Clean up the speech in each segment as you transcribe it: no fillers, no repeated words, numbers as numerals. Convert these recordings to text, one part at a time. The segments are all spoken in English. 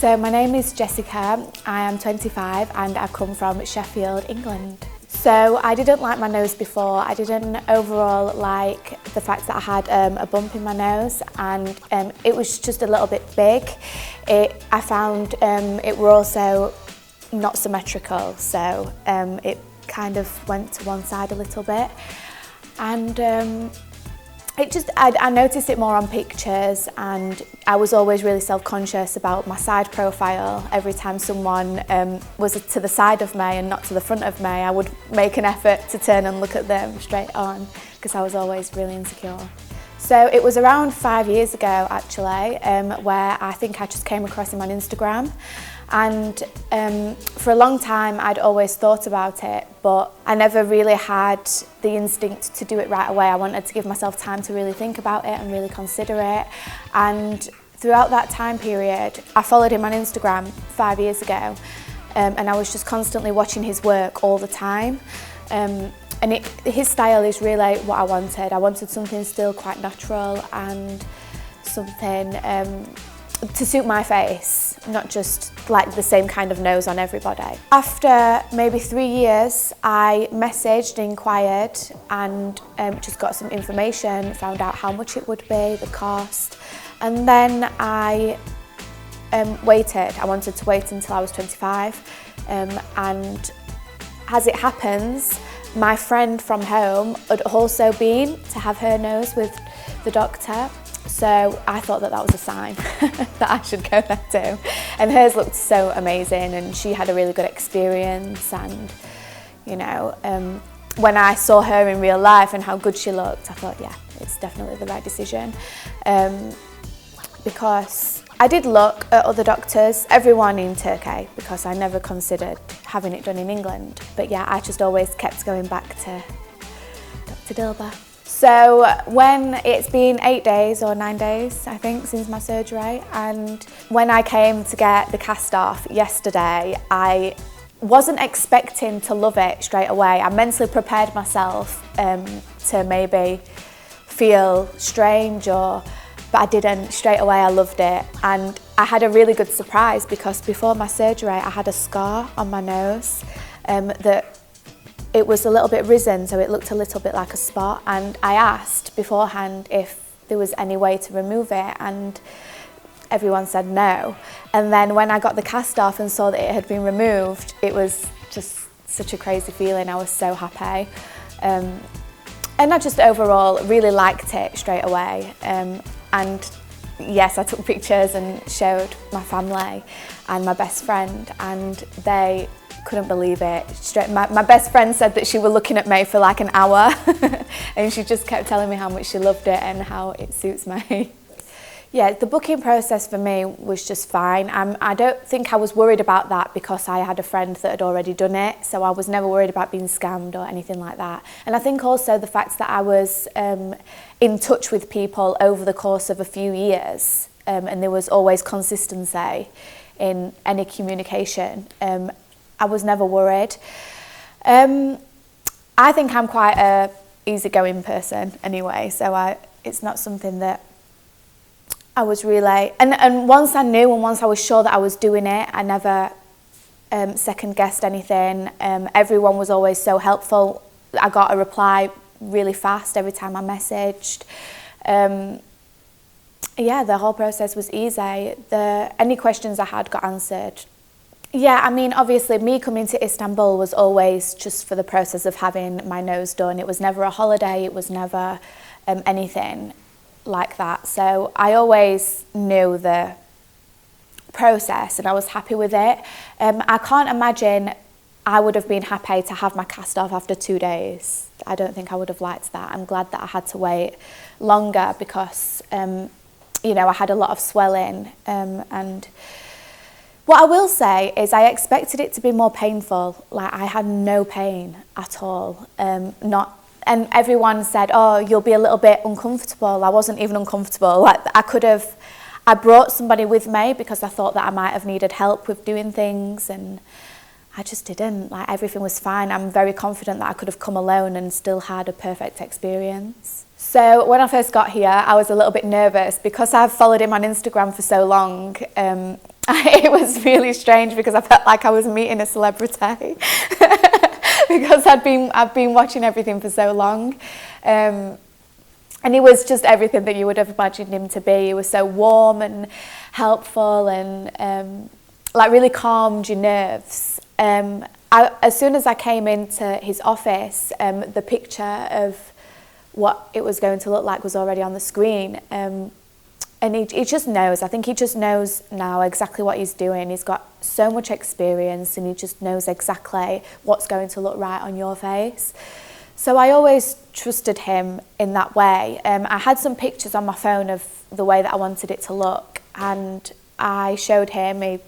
So my name is Jessica, I am 25 and I come from Sheffield, England. So I didn't like my nose before. I didn't overall like the fact that I had a bump in my nose, and it was just a little bit big. I found it were also not symmetrical, so it kind of went to one side a little bit. And I noticed it more on pictures, and I was always really self-conscious about my side profile. Every time someone was to the side of me and not to the front of me, I would make an effort to turn and look at them straight on, because I was always really insecure. So it was around 5 years ago actually, where I think I just came across him on Instagram. And for a long time I'd always thought about it, but I never really had the instinct to do it right away. I wanted to give myself time to really think about it and really consider it. And throughout that time period, I followed him on Instagram 5 years ago, and I was just constantly watching his work all the time. And his style is really what I wanted. I wanted something still quite natural and something to suit my face, not just like the same kind of nose on everybody. After maybe 3 years, I messaged, inquired, and just got some information, found out how much it would be, the cost, and then I waited. I wanted to wait until I was 25, and as it happens, my friend from home had also been to have her nose with the doctor. So I thought that was a sign that I should go there too. And hers looked so amazing, and she had a really good experience. And you know, when I saw her in real life and how good she looked, I thought, yeah, it's definitely the right decision. Because I did look at other doctors, everyone in Turkey, because I never considered having it done in England. But yeah, I just always kept going back to Dr. Dilber. So when it's been 8 days or 9 days, I think, since my surgery, and when I came to get the cast off yesterday, I wasn't expecting to love it straight away. I mentally prepared myself to maybe feel strange, but I didn't. Straight away I loved it, and I had a really good surprise, because before my surgery I had a scar on my nose that it was a little bit risen, so it looked a little bit like a spot, and I asked beforehand if there was any way to remove it, and everyone said no. And then when I got the cast off and saw that it had been removed, it was just such a crazy feeling. I was so happy. And I just overall really liked it straight away. And yes, I took pictures and showed my family and my best friend, and they couldn't believe it. My best friend said that she was looking at me for like an hour and she just kept telling me how much she loved it and how it suits me. Yeah, the booking process for me was just fine. I don't think I was worried about that, because I had a friend that had already done it, so I was never worried about being scammed or anything like that. And I think also the fact that I was in touch with people over the course of a few years, and there was always consistency in any communication, I was never worried. I think I'm quite a easygoing person anyway, so it's not something that I was really, and once I knew and once I was sure that I was doing it, I never second guessed anything. Everyone was always so helpful. I got a reply really fast every time I messaged. Yeah, the whole process was easy. Any questions I had got answered. Yeah, I mean, obviously me coming to Istanbul was always just for the process of having my nose done. It was never a holiday, it was never anything like that. So I always knew the process and I was happy with it. I can't imagine I would have been happy to have my cast off after 2 days. I don't think I would have liked that. I'm glad that I had to wait longer, because you know, I had a lot of swelling, and what I will say is I expected it to be more painful. Like, I had no pain at all. And everyone said, oh, you'll be a little bit uncomfortable. I wasn't even uncomfortable. Like, I brought somebody with me because I thought that I might have needed help with doing things, and I just didn't. Like, everything was fine. I'm very confident that I could have come alone and still had a perfect experience. So when I first got here, I was a little bit nervous because I've followed him on Instagram for so long. It was really strange because I felt like I was meeting a celebrity because I've been watching everything for so long. And he was just everything that you would have imagined him to be. He was so warm and helpful and like really calmed your nerves. As soon as I came into his office, the picture of what it was going to look like was already on the screen. And he just knows. I think he just knows now exactly what he's doing. He's got so much experience and he just knows exactly what's going to look right on your face. So I always trusted him in that way. I had some pictures on my phone of the way that I wanted it to look, and I showed him. He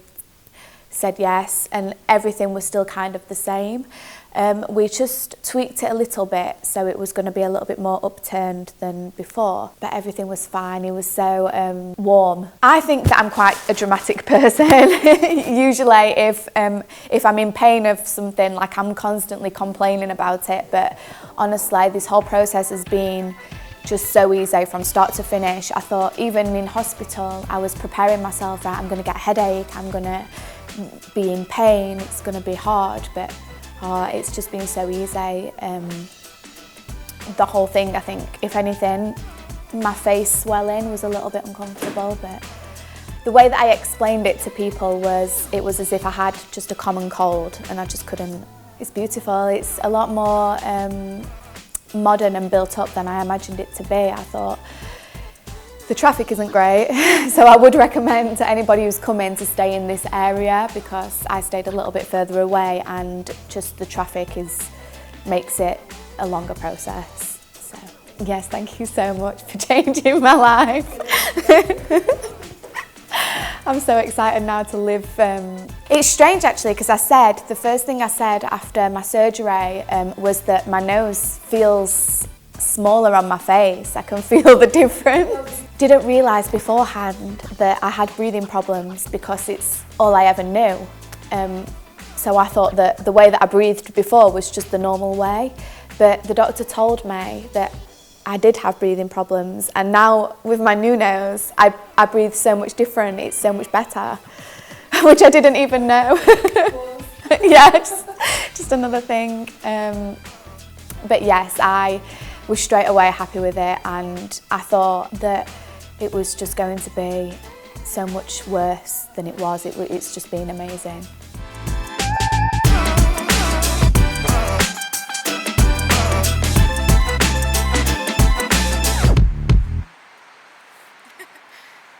said yes, and everything was still kind of the same. We just tweaked it a little bit, so it was going to be a little bit more upturned than before, but everything was fine. He was so warm. I think that I'm quite a dramatic person. Usually if I'm in pain of something, like, I'm constantly complaining about it, but honestly this whole process has been just so easy from start to finish. I thought even in hospital I was preparing myself, right, I'm going to get a headache, I'm going to be in pain, it's going to be hard, but it's just been so easy. The whole thing, I think, if anything, my face swelling was a little bit uncomfortable, but the way that I explained it to people was, it was as if I had just a common cold and I just couldn't. It's beautiful. It's a lot more modern and built up than I imagined it to be. I thought the traffic isn't great, so I would recommend to anybody who's coming to stay in this area, because I stayed a little bit further away and just the traffic makes it a longer process. So yes, thank you so much for changing my life. I'm so excited now to live. It's strange actually, because the first thing I said after my surgery was that my nose feels smaller on my face. I can feel the difference. Didn't realise beforehand that I had breathing problems because it's all I ever knew. So I thought that the way that I breathed before was just the normal way. But the doctor told me that I did have breathing problems, and now with my new nose, I breathe so much different. It's so much better, which I didn't even know. Yeah, just another thing. But yes, I was straight away happy with it, and I thought that it was just going to be so much worse than it was. It's just been amazing.